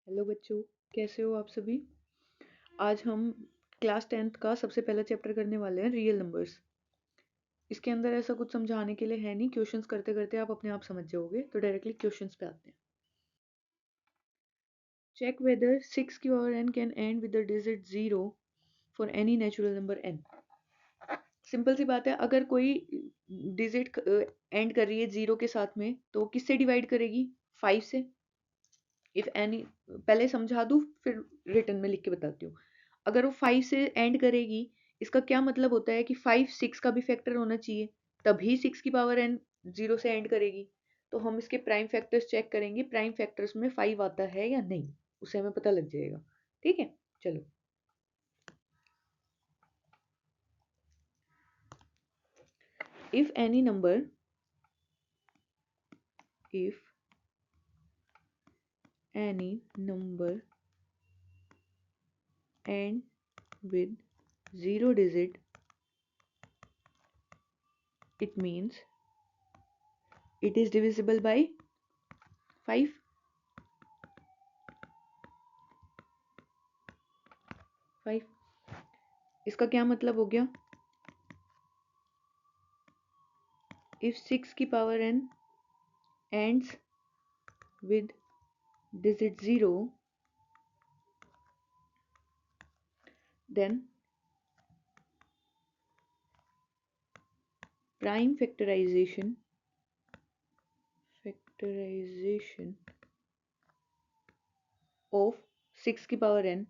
Hello बच्चों, कैसे हो आप सभी। आज हम क्लास 10th का सबसे पहला चैप्टर करने वाले हैं, रियल नंबर्स। इसके अंदर ऐसा कुछ समझाने के लिए है नहीं, क्वेश्चंस करते करते आप अपने आप समझ जाओगे। तो डायरेक्टली क्वेश्चंस पे आते हैं। चेक वेदर 6 की power n can end with the digit 0 for any natural number n। Simple सी बात है, अगर कोई डिजिट एंड कर रही है 0 के साथ में तो किससे डिवाइड करेगी? 5 से। इफ एनी, पहले समझा दूं फिर रिटर्न में लिख के बताती हूँ। अगर वो 5 से एंड करेगी, इसका क्या मतलब होता है कि 5 6 का भी फैक्टर होना चाहिए, तभी 6 की पावर n 0 से एंड करेगी। तो हम इसके प्राइम फैक्टर्स चेक करेंगे, प्राइम फैक्टर्स में 5 आता है या नहीं, उससे हमें पता लग जाएगा। ठीक है, चलो। If any number if any number end with 0 digit, it means it is divisible by 5। 5, इसका क्या मतलब हो गया? if 6 की power n ends with digit 0, then prime factorization of 6 की power n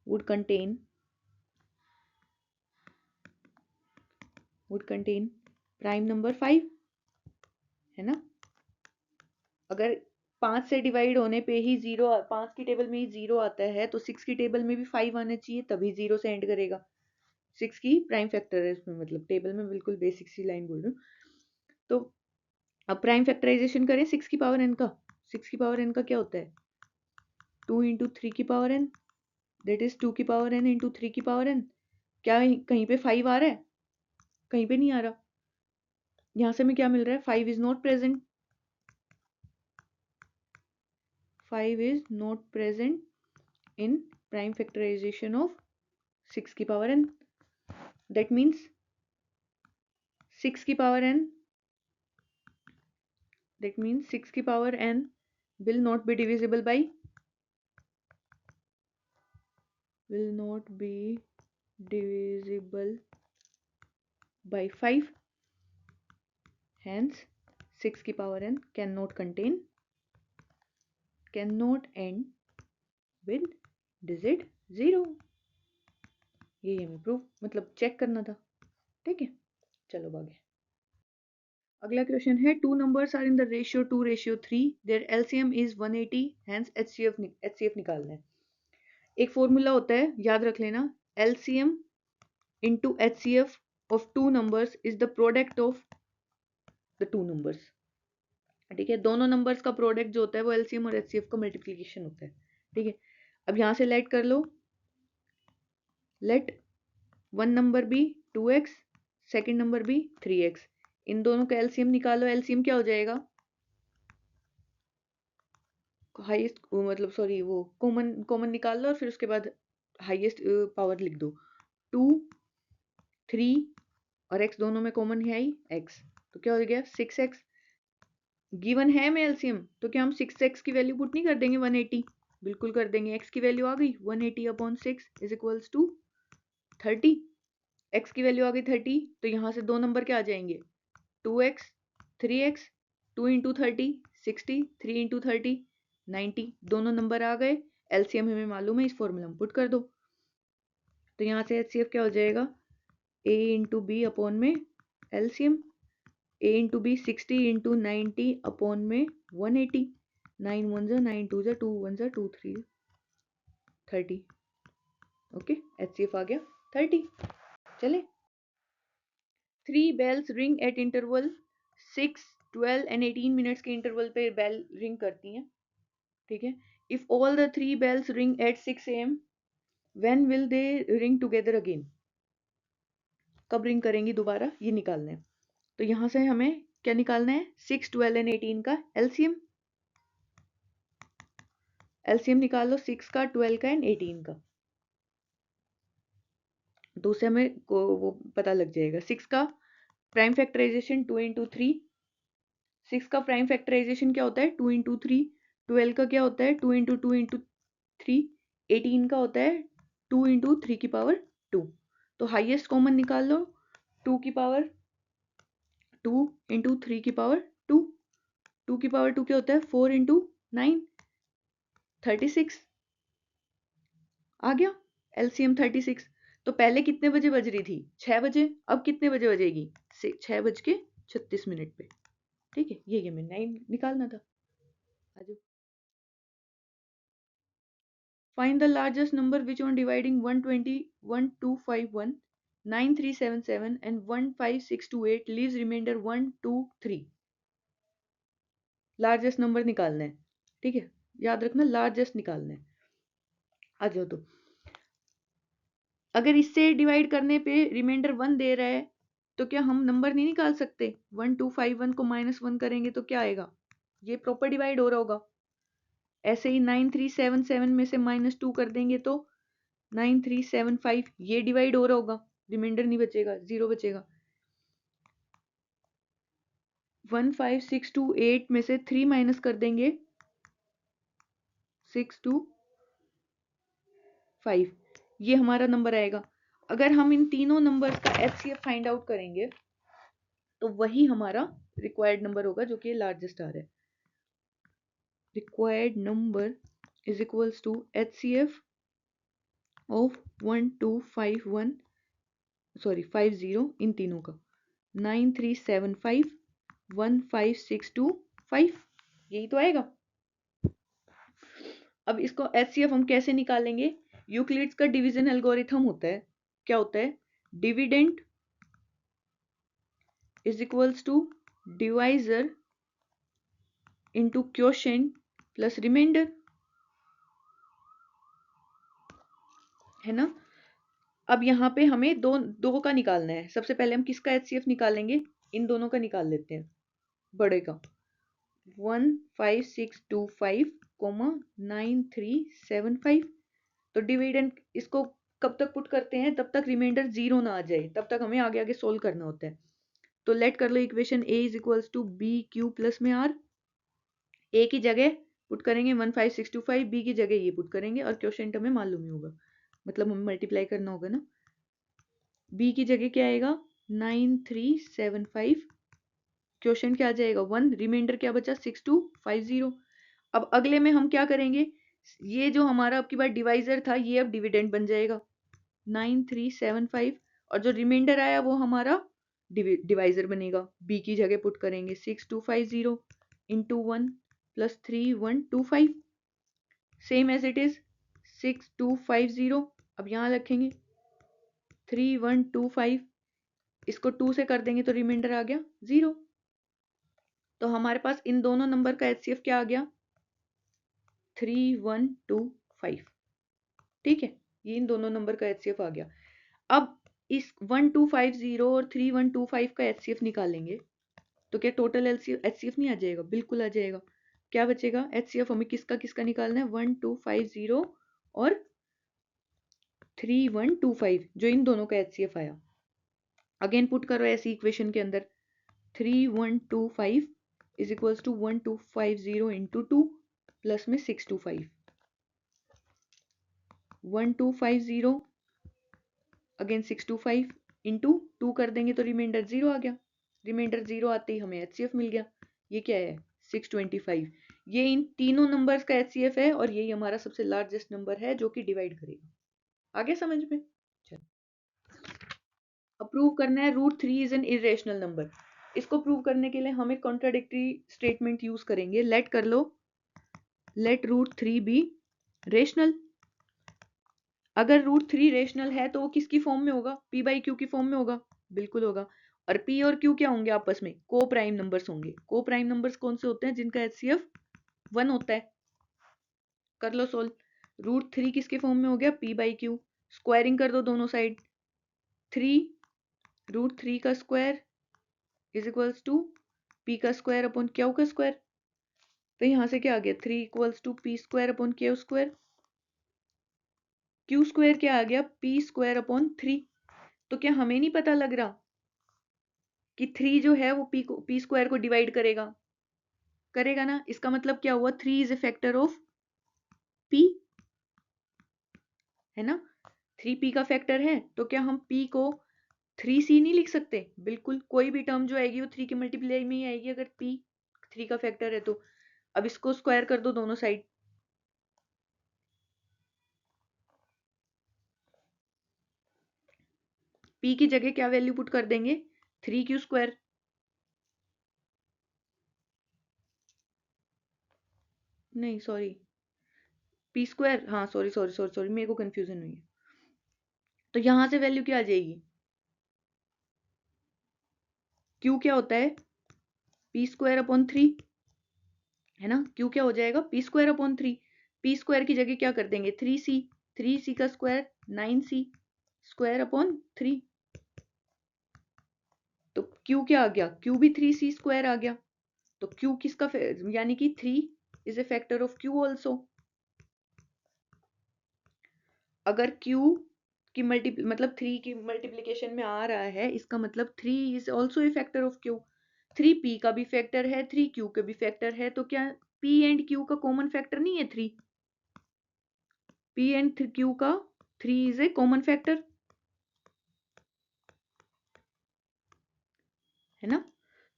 would contain prime number 5, है ना। अगर 5 से डिवाइड होने पे ही 0, 5 की टेबल में ही 0 आता है तो 6 की टेबल में भी 5 आना चाहिए, तभी 0 से एंड करेगा। 6 की प्राइम फैक्टर है इसमें, मतलब टेबल में बिल्कुल बेसिक सी लाइन बोल रही हूँ। तो अब प्राइम फैक्टराइजेशन करें 6 की पावर n का। 6 की पावर n का क्या होता है? 2 इंटू 3 की पावर n, दैट इज 2 की पावर n इंटू 3 की पावर n। क्या कहीं पे 5 आ रहा है? कहीं पे नहीं आ रहा। यहाँ से हमें क्या मिल रहा है? 5 is not present. 5 is not present in prime factorization of 6 की पावर n। दैट मीन्स 6 की पावर n, that means 6 की power n will not be divisible by 5, hence 6 की power n cannot end with digit 0। ये हमें proof मतलब check करना था। ठीक है, चलो आगे। अगला क्वेश्चन है, two numbers are in the ratio 2:3, their LCM is 180, hence HCF निकालना है। एक फॉर्मूला होता है, याद रख लेना, LCM into HCF of two numbers is the product of the two numbers. ठीक है, दोनों नंबर्स का प्रोडक्ट जो होता है वो एलसीएम और एचसीएफ का मल्टीप्लीकेशन होता है। ठीक है, अब यहाँ से लेट कर लो, let one number be 2x, second number be 3x। इन दोनों का एलसीएम निकालो। एलसीएम क्या हो जाएगा? हाईएस्ट, मतलब सॉरी, वो कॉमन कॉमन निकाल लो और फिर उसके बाद हाईएस्ट पावर लिख दो। 2 3 और x दोनों में कॉमन है ही x, तो क्या हो गया? 6x। गिवन है में एलसीएम, तो क्या हम 6x की वैल्यू पुट नहीं कर देंगे? 180 बिल्कुल कर देंगे। x की वैल्यू आ गई 180 upon 6 is equals to 30। x की वैल्यू आ गई 30, तो यहाँ से दो नंबर क्या आ जाएंगे? 2x 3x। 2 इंटू 30 60, 3 इंटू 30 90, दोनों नंबर आ गए। एलसीएम हमें मालूम है, इस फॉर्मूला में पुट कर दो। तो यहाँ से एचसीएफ क्या हो जाएगा? a इंटू बी अपॉन में LCM, a into B 60 into 90 upon में 180। 9 1 जा 9 2 जा 2 1 जा 2 3 30। ओके, एचसीएफ आ गया 30। चले, 3 bells ring at interval 6 12 and 18 minutes के इंटरवल पे बेल रिंग करती हैं। ठीक है, if all the 3 bells ring at 6 am, when will they ring together again? कब रिंग करेंगी दोबारा, ये निकालना है। तो यहाँ से हमें क्या निकालना है? 6 12 and 18 का एलसीएम। एलसीएम निकाल लो 6 का, 12 का एंड 18 का, तो उससे हमें वो पता लग जाएगा। 6 का प्राइम फैक्टराइजेशन 2 इंटू 3, 6 का प्राइम फैक्टराइजेशन क्या होता है 2 इंटू 3, 12 का क्या होता है 2 इंटू 2 इंटू 3, 18 का होता है 2 इंटू 3 की पावर 2। तो हाईएस्ट कॉमन निकाल लो 2 की पावर 2 इंटू 3 की पावर 2, 2 की पावर 2 क्या होता है 4 इंटू 9, 36 आ गया एलसीएम 36। तो पहले कितने बजे बज रही थी 6 बजे, अब कितने बजे बजेगी 6:36 पे। ठीक है, ये हमें 9 निकालना था। आजो find the largest number which on dividing 120, 1251, 9377 and 15628 leaves remainder 1 2 3। Largest number निकालना है, ठीक है, याद रखना लार्जेस्ट निकालना है। आ जाओ, तो अगर इससे डिवाइड करने पे रिमाइंडर 1 दे रहा है तो क्या हम नंबर नहीं निकाल सकते? 1251 को -1 करेंगे तो क्या आएगा? ये प्रॉपर डिवाइड हो रहा होगा। ऐसे ही 9377 में से -2 कर देंगे तो 9375, ये डिवाइड हो रहा होगा, रिमाइंडर नहीं बचेगा, 0 बचेगा। 15628 में से 3 माइनस कर देंगे 625, ये हमारा नंबर आएगा। अगर हम इन तीनों नंबर्स का एचसीएफ फाइंड आउट करेंगे तो वही हमारा रिक्वायर्ड नंबर होगा, जो कि लार्जेस्ट आ रहा है। Required number is equals to HCF of 1251 sorry 50 इन तीनों का 9375 15625, यही तो आएगा। अब इसको एचसीएफ हम कैसे निकालेंगे? यूक्लिड्स का डिवीजन एल्गोरिथम होता है, क्या होता है? Dividend is equals to divisor into quotient plus remainder, है ना। अब यहाँ पे हमें दो दो का निकालना है। सबसे पहले हम किसका एचसीएफ निकालेंगे? इन दोनों का निकाल लेते हैं, बड़े का 15625 9375। तो डिविडेंड इसको कब तक पुट करते हैं? तब तक रिमाइंडर 0 ना आ जाए, तब तक हमें आगे आगे सोल्व करना होता है। तो लेट कर लो equation a is equals to b q plus में आर। ए की जगह पुट करेंगे 15625, बी की जगह ये पुट करेंगे, और क्वोशिएंट हमें मालूम ही होगा, मतलब हमें मल्टीप्लाई करना होगा ना। बी की जगह क्या आएगा 9375, क्वोशिएंट क्या आ जाएगा 1, रिमाइंडर क्या बचा 6250। अब अगले में हम क्या करेंगे? ये जो हमारा अब की बार डिवाइजर था ये अब डिविडेंड बन जाएगा 9375, और जो रिमाइंडर आया वो हमारा डिवाइजर बनेगा। बी की जगह पुट करेंगे 6250 into 1 plus 3125, same as it is 6250। अब यहाँ रखेंगे 3125, इसको 2 से कर देंगे तो रिमाइंडर आ गया 0। तो हमारे पास इन दोनों नंबर का एचसीएफ क्या आ गया 3125। ठीक है, ये इन दोनों नंबर का एचसीएफ आ गया। अब इस 1250 और 3125 का एचसीएफ निकालेंगे तो क्या टोटल एचसीएफ नहीं आ जाएगा? बिल्कुल आ जाएगा। क्या बचेगा एचसीएफ? हमें किसका किसका निकालना है 1250 और 3125, जो इन दोनों का एचसीएफ आया। अगेन पुट करो ऐसी इक्वेशन के अंदर 3125 is equals to 1250 into 2 plus में 625, 1250 अगेन 625 इंटू 2 कर देंगे तो रिमाइंडर 0 आ गया। रिमाइंडर 0 आते ही हमें एचसीएफ मिल गया। ये क्या है 625। ये इन तीनों नंबर्स का एचसीएफ है और यही हमारा सबसे लार्जेस्ट नंबर है जो कि डिवाइड करेगा। आगे समझ में? चलो, अब प्रूव करना है √3 इज एन इरेशनल नंबर। इसको प्रूव करने के लिए हम एक कॉन्ट्राडिक्टरी स्टेटमेंट यूज करेंगे। लेट कर लो, लेट √3 बी रेशनल। अगर √3 रेशनल है तो वो किसकी फॉर्म में होगा? पी बाई क्यू की फॉर्म में होगा, बिल्कुल होगा। और पी और क्यू क्या होंगे? आपस में को प्राइम नंबर्स होंगे। को प्राइम नंबर्स कौन से होते हैं? जिनका एचसीएफ 1 होता है। कर लो सोल्व। √3 किसके फॉर्म में हो गया? P by Q. स्क्वायरिंग कर दो दोनों साइड, 3 √3 का square is equals to P का स्क्वायर अपॉन क्यू का स्क्वायर। तो यहाँ से क्या आ गया 3 equals to P square upon Q square. Q square क्या आ गया पी स्क्वायर अपॉन 3। तो क्या हमें नहीं पता लग रहा कि 3 जो है वो पी स्क्वायर को डिवाइड करेगा, करेगा ना। इसका मतलब क्या हुआ 3 is a factor of P, है ना। 3 पी का फैक्टर है तो क्या हम पी को 3c नहीं लिख सकते? बिल्कुल, कोई भी टर्म जो आएगी वो 3 के मल्टीप्लाई में ही आएगी अगर पी 3 का फैक्टर है तो। अब इसको स्क्वायर कर दो दोनों साइड। पी की जगह क्या वैल्यू पुट कर देंगे 3q स्क्वायर। नहीं सॉरी, पी स्क्वायर, हाँ सॉरी सॉरी सॉरी सॉरी, मेरे को कंफ्यूजन हुई है। तो यहां से वैल्यू क्या आ जाएगी, क्यू क्या होता है पी स्क्वायर अपॉन 3, है ना। क्यू क्या हो जाएगा P square upon 3। P square की जगह क्या कर देंगे 3c, 3c का स्क्वायर 9c स्क्वायर अपॉन 3। तो क्यू क्या आ गया, क्यू भी 3c स्क्वायर आ गया। तो क्यू किसका यानी कि 3 is a factor of Q also. अगर क्यू की मतलब 3 की मल्टीप्लीकेशन में आ रहा है, इसका मतलब 3 is also a factor of Q. 3 P का भी फैक्टर है, 3 क्यू का भी फैक्टर है, तो क्या पी एंड क्यू का कॉमन फैक्टर नहीं है 3? पी एंड क्यू का 3 इज ए कॉमन फैक्टर, है ना।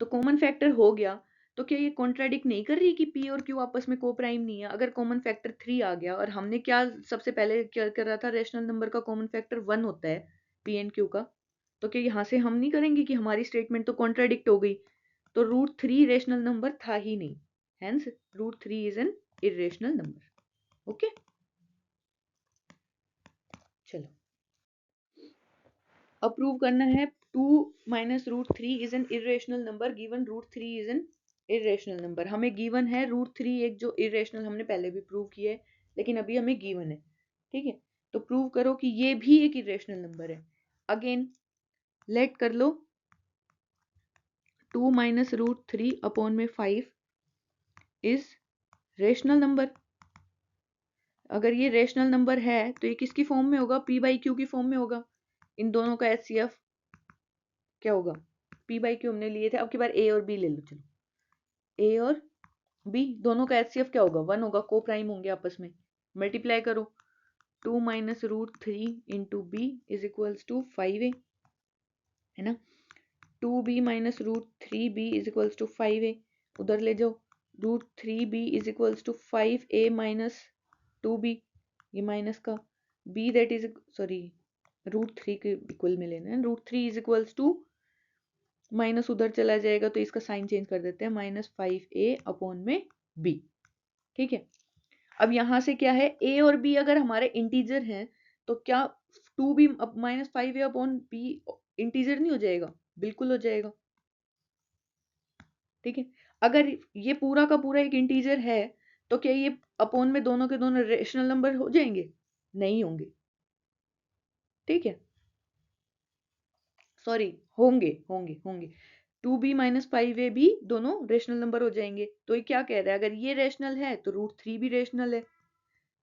तो कॉमन फैक्टर हो गया, तो क्या ये कॉन्ट्राडिक्ट नहीं कर रही कि पी और क्यू आपस में को प्राइम नहीं है? अगर कॉमन फैक्टर 3 आ गया, और हमने क्या सबसे पहले क्या कर रहा था, रेशनल नंबर का कॉमन फैक्टर 1 होता है पी एंड क्यू का, तो क्या यहाँ से हम नहीं करेंगे कि हमारी स्टेटमेंट तो कॉन्ट्राडिक्ट हो गई। तो √3 रेशनल नंबर था ही नहीं, hence √3 is an irrational number. Okay, चलो अप्रूव करना है 2 minus √3 is an irrational number given √3 is an irrational number. हमें गिवन है √3 एक जो इरेशनल, हमने पहले भी प्रूव किया है लेकिन अभी हमें गिवन है, ठीक है। तो प्रूव करो कि ये भी एक इरेशनल नंबर है। अगेन लेट कर लो 2 माइनस √3 अपॉन में 5 इज रेशनल नंबर। अगर ये रेशनल नंबर है तो ये किसकी फॉर्म में होगा, पी बाई क्यू की फॉर्म में होगा। इन दोनों का एचसीएफ क्या होगा, पी बाई क्यू हमने लिए थे, अब की बार ए और बी ले लो। चलो ए और बी दोनों का एचसीएफ क्या होगा 1 होगा, को प्राइम होंगे आपस में, मल्टीप्लाई करो 2 minus √3 into B is equals to 5a, है ना। 2b minus √3b is equals to 5a, उधर ले जाओ √3b is equals to 5a minus 2b, ये माइनस का b दैट इज सॉरी √3 के इक्वल में लेना है, √3 इज इक्वल्स टू माइनस उधर चला जाएगा तो इसका साइन चेंज कर देते हैं, -5a अपॉन में b, ठीक है। अब यहां से क्या है a और b अगर हमारे इंटीजर हैं तो क्या 2b -5a upon b integer नहीं हो जाएगा? बिल्कुल हो जाएगा, ठीक है। अगर ये पूरा का पूरा एक इंटीजर है तो क्या ये अपॉन में दोनों के दोनों रेशनल नंबर हो जाएंगे? नहीं होंगे, ठीक है, सॉरी होंगे होंगे होंगे 2b माइनस 5a भी दोनों रेशनल नंबर हो जाएंगे। तो ये क्या कह रहा है, अगर ये रेशनल है तो √3 भी रेशनल है,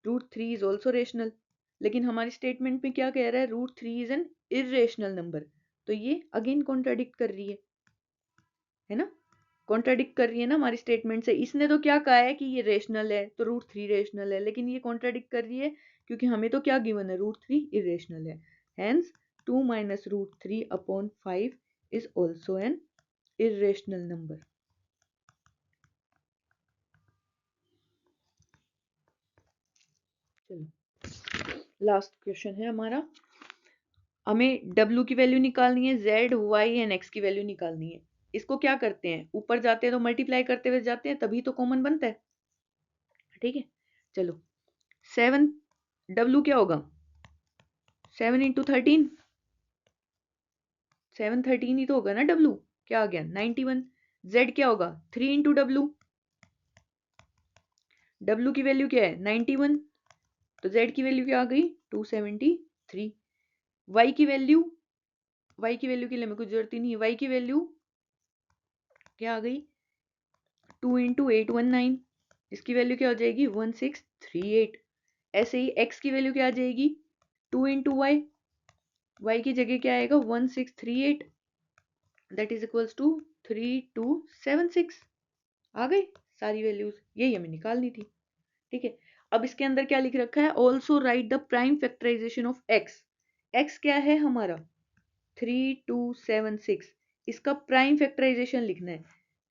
√3 इज ऑल्सो रेशनल। लेकिन हमारी स्टेटमेंट में क्या कह रहा है √3 इज एन इरेशनल नंबर, तो ये अगेन कॉन्ट्राडिक्ट कर रही है ना, कॉन्ट्राडिक्ट कर रही है ना हमारी स्टेटमेंट से। इसने तो क्या कहा है कि ये रेशनल है तो √3 रेशनल है, लेकिन ये कॉन्ट्राडिक्ट कर रही है क्योंकि हमें तो क्या गिवन है √3 इरेशनल है, hence 2 minus √3 upon 5 is also an irrational number. चलो लास्ट क्वेश्चन है हमारा, हमें W की वैल्यू निकालनी है, Z, Y एंड X की वैल्यू निकालनी है। इसको क्या करते हैं, ऊपर जाते हैं तो मल्टीप्लाई करते हुए जाते हैं, तभी तो कॉमन बनता है, ठीक है। चलो 7 W क्या होगा 7 इंटू 13, 7 13 ही तो होगा ना। W क्या आ गया 91। Z क्या होगा 3 इंटू W, W की वैल्यू क्या है 91, तो Z की वैल्यू क्या आ गई 273। Y की वैल्यू, Y की वैल्यू के लिए हमें कुछ जरूरत ही नहीं है, Y की वैल्यू क्या आ गई 2 इंटू 819, इसकी वैल्यू क्या हो जाएगी 1638। ऐसे ही x की वैल्यू क्या आ जाएगी 2 इंटू वाई, वाई की जगह क्या आएगा 1638, दैट इज इक्वल्स टू 3276। आ गई सारी वैल्यूज, यही हमें निकालनी थी। ठीक है, अब इसके अंदर क्या लिख रखा है, also write the prime factorization of X. X क्या है हमारा 3276, इसका प्राइम फैक्टराइजेशन लिखना है,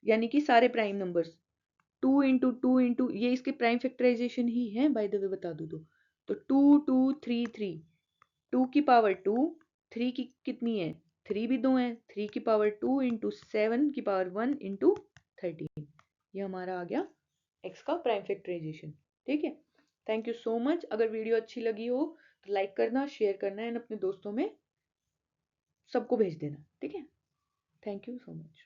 यानी कि सारे प्राइम नंबर्स 2 इंटू ये इसके प्राइम फैक्टराइजेशन ही है, बाय द वे बता दूं तो 2233, 2 की पावर 2, 3 की कितनी है 3 भी 2 है, 3 की पावर 2 इंटू 7 की पावर 1 इंटू 13, ये हमारा आ गया x का प्राइम फैक्टराइजेशन। ठीक है, थैंक यू सो मच। अगर वीडियो अच्छी लगी हो तो लाइक करना, शेयर करना एंड अपने दोस्तों में सबको भेज देना। ठीक है, थैंक यू सो मच।